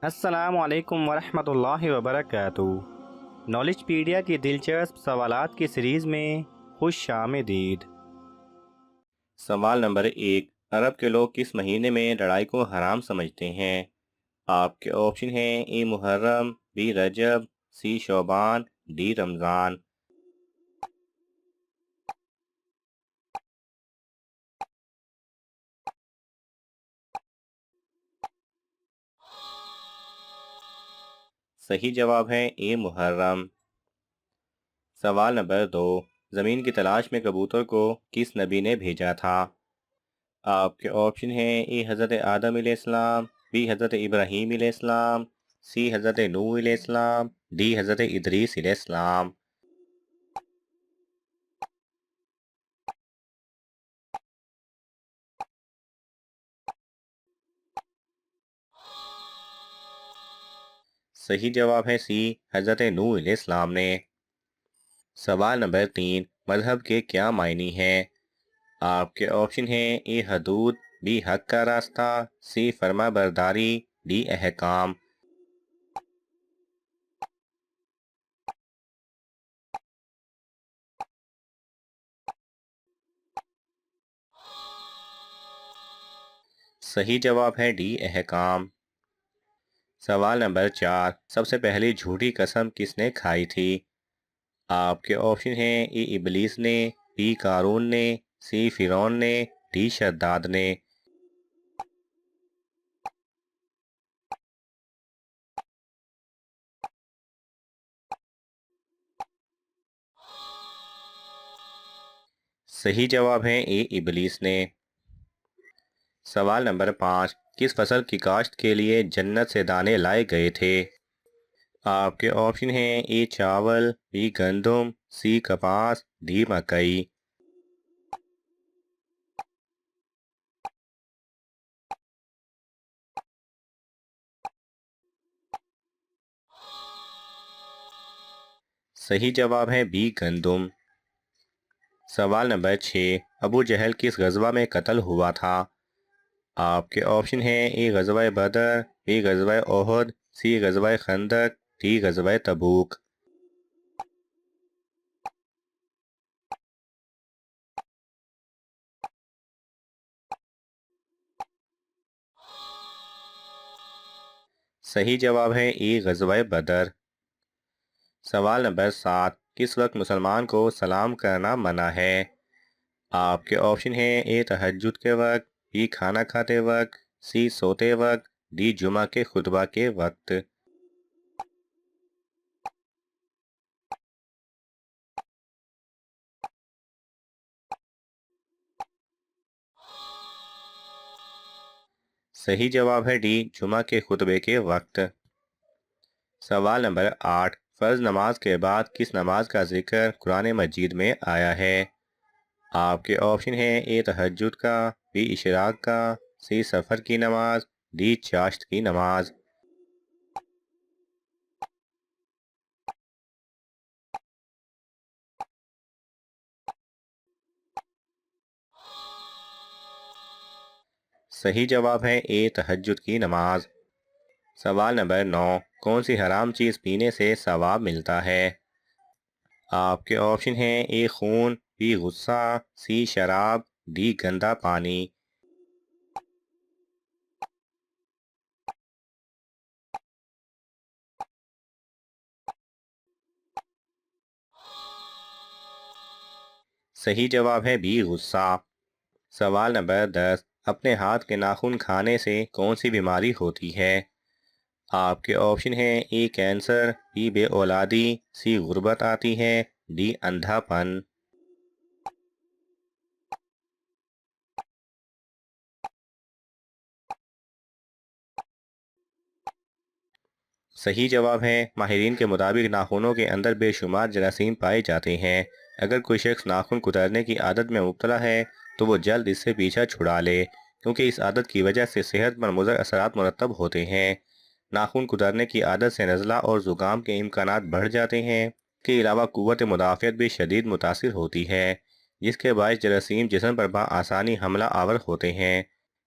السلام علیکم ورحمۃ اللہ وبرکاتہ۔ نالج پیڈیا کی دلچسپ سوالات کی سیریز میں خوش آمدید۔ سوال نمبر 1، عرب کے لوگ کس مہینے میں لڑائی کو حرام سمجھتے ہیں؟ آپ کے آپشن ہیں اے محرم، be Recep, C Shaban, D رمضان۔ صحیح جواب ہے اے محرم۔ سوال نمبر 2، زمین کی تلاش میں کبوتر کو کس نبی نے بھیجا تھا؟ آپ کے آپشن ہیں اے حضرت آدم علیہ السلام، بی حضرت ابراہیم علیہ السلام، سی حضرت نوح علیہ السلام، ڈی حضرت ادریس علیہ السلام۔ صحیح جواب ہے سی حضرت نوح علیہ السلام نے۔ سوال نمبر 3، مذہب کے کیا معنی ہیں؟ آپ کے آپشن ہیں اے حدود، بی حق کا راستہ، سی فرما برداری، ڈی احکام۔ صحیح جواب ہے ڈی احکام۔ سوال نمبر 4، سب سے پہلی جھوٹی قسم کس نے کھائی تھی؟ آپ کے آپشن ہیں اے ابلیس نے، بی قارون نے، سی فرعون نے، ڈی شداد نے۔ صحیح جواب ہے اے ابلیس نے۔ سوال نمبر 5، کس فصل کی کاشت کے لیے جنت سے دانے لائے گئے تھے؟ آپ کے آپشن ہیں اے چاول، بی گندم، سی کپاس، ڈی مکئی۔ صحیح جواب ہے بی گندم۔ سوال نمبر 6، ابو جہل کس غزوہ میں قتل ہوا تھا؟ آپ کے آپشن ہیں اے غزوہ بدر، بی غزوہ احد، سی غزوہ خندق، ڈی غزوہ تبوک۔ صحیح جواب ہے اے غزوہ بدر۔ سوال نمبر 7، کس وقت مسلمان کو سلام کرنا منع ہے؟ آپ کے آپشن ہیں اے تہجد کے وقت، بی کھانا کھاتے وقت، سی سوتے وقت، ڈی جمعہ کے خطبہ کے وقت۔ صحیح جواب ہے ڈی جمعہ کے خطبے کے وقت۔ سوال نمبر 8، فرض نماز کے بعد کس نماز کا ذکر قرآن مجید میں آیا ہے؟ آپ کے آپشن ہیں اے تہجد کا، بی اشراق کا، سی سفر کی نماز، ڈی چاشت کی نماز۔ صحیح جواب ہے اے تہجد کی نماز۔ سوال نمبر 9، کون سی حرام چیز پینے سے ثواب ملتا ہے؟ آپ کے آپشن ہیں اے خون، بی غصہ، سی شراب، ڈی گندا پانی۔ صحیح جواب ہے بی غصہ۔ سوال نمبر 10، اپنے ہاتھ کے ناخن کھانے سے کون سی بیماری ہوتی ہے؟ آپ کے آپشن ہیں اے کینسر، بی بے اولادی، سی غربت آتی ہے، ڈی اندھا پن۔ صحیح جواب ہے ماہرین کے مطابق ناخنوں کے اندر بے شمار جراثیم پائے جاتے ہیں۔ اگر کوئی شخص ناخن کترنے کی عادت میں مبتلا ہے تو وہ جلد اس سے پیچھا چھڑا لے، کیونکہ اس عادت کی وجہ سے صحت پر مضر اثرات مرتب ہوتے ہیں۔ ناخن کترنے کی عادت سے نزلہ اور زکام کے امکانات بڑھ جاتے ہیں۔ اس کے علاوہ قوت مدافعت بھی شدید متاثر ہوتی ہے، جس کے باعث جراثیم جسم پر بآسانی حملہ آور ہوتے ہیں۔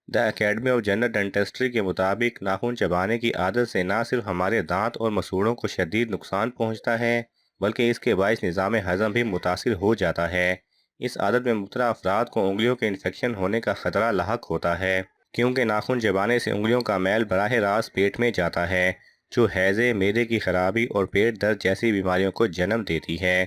دا اکیڈمی آف جنرل ڈینٹسٹری کے مطابق ناخن چبانے کی عادت سے نہ صرف ہمارے دانت اور مسوڑوں کو شدید نقصان پہنچتا ہے بلکہ اس کے باعث نظام ہضم بھی متاثر ہو جاتا ہے۔ اس عادت میں مبتلا افراد کو انگلیوں کے انفیکشن ہونے کا خطرہ لاحق ہوتا ہے کیونکہ ناخن چبانے سے انگلیوں کا میل براہ راست پیٹ میں جاتا ہے جو ہیضے، معدے کی خرابی اور پیٹ درد جیسی بیماریوں کو جنم دیتی ہے۔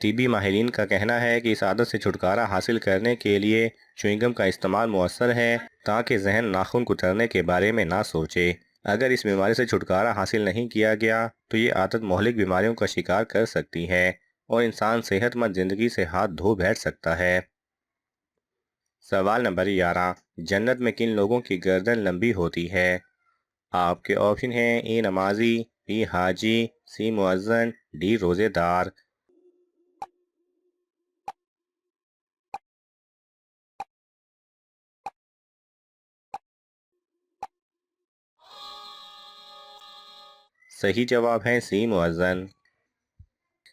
طبی ماہرین کا کہنا ہے کہ اس عادت سے چھٹکارا حاصل کرنے کے لیے چوئنگم کا استعمال مؤثر ہے تاکہ ذہن ناخن کترنے کے بارے میں نہ سوچے۔ اگر اس بیماری سے چھٹکارا حاصل نہیں کیا گیا تو یہ عادت مہلک بیماریوں کا شکار کر سکتی ہے اور انسان صحت مند زندگی سے ہاتھ دھو بیٹھ سکتا ہے۔ سوال نمبر 11، جنت میں کن لوگوں کی گردن لمبی ہوتی ہے؟ آپ کے آپشن ہیں اے نمازی، بی حاجی، سی مؤذن، ڈی روزے دار۔ صحیح جواب ہے سی مؤذن۔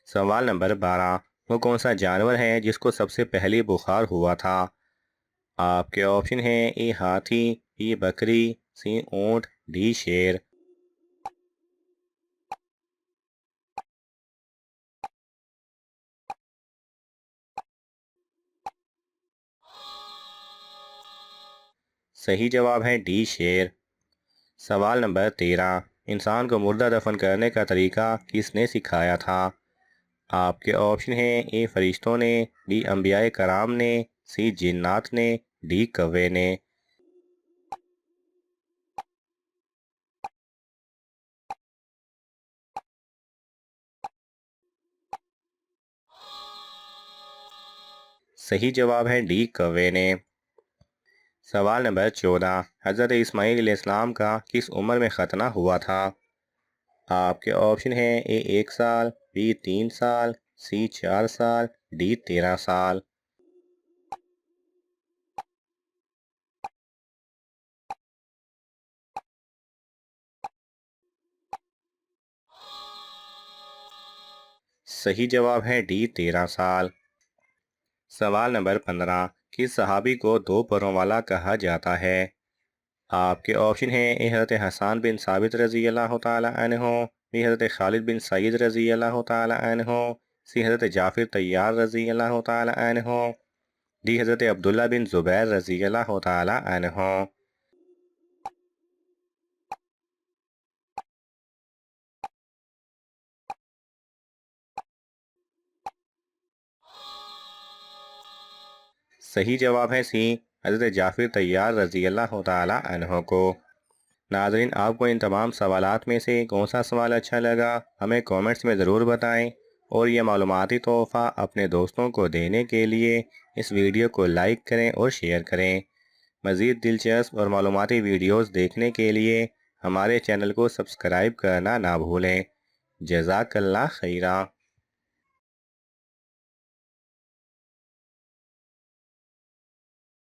سوال نمبر 12، وہ کون سا جانور ہے جس کو سب سے پہلے بخار ہوا تھا؟ آپ کے آپشن ہیں اے ہاتھی، بی بکری، سی اونٹ، ڈی شیر۔ صحیح جواب ہے ڈی شیر۔ سوال نمبر 13، انسان کو مردہ دفن کرنے کا طریقہ کس نے سکھایا تھا؟ آپ کے آپشن ہیں اے فرشتوں نے، بی انبیاء کرام نے، سی جنات نے، ڈی کوے نے۔ صحیح جواب ہے ڈی کوے نے۔ سوال نمبر 14، حضرت اسماعیل علیہ السلام کا کس عمر میں ختنہ ہوا تھا؟ آپ کے آپشن ہیں اے 1 سال، بی 3 سال، سی 4 سال، ڈی 13 سال۔ صحیح جواب ہے ڈی 13 سال۔ سوال نمبر 15، کس صحابی کو 2 پروں والا کہا جاتا ہے؟ آپ کے آپشن ہیں اے حضرت حسان بن ثابت رضی اللہ تعالی عنہ، بی حضرت خالد بن سعید رضی اللہ تعالی عنہ، سی حضرت جعفر طیار رضی اللہ تعالی عنہ، ڈی حضرت عبداللہ بن زبیر رضی اللہ تعالی عنہ۔ صحیح جواب ہے سی حضرت جعفر طیار رضی اللہ تعالی عنہ کو۔ ناظرین، آپ کو ان تمام سوالات میں سے کون سا سوال اچھا لگا ہمیں کومنٹس میں ضرور بتائیں، اور یہ معلوماتی تحفہ اپنے دوستوں کو دینے کے لیے اس ویڈیو کو لائک کریں اور شیئر کریں۔ مزید دلچسپ اور معلوماتی ویڈیوز دیکھنے کے لیے ہمارے چینل کو سبسکرائب کرنا نہ بھولیں۔ جزاک اللہ خیرہ۔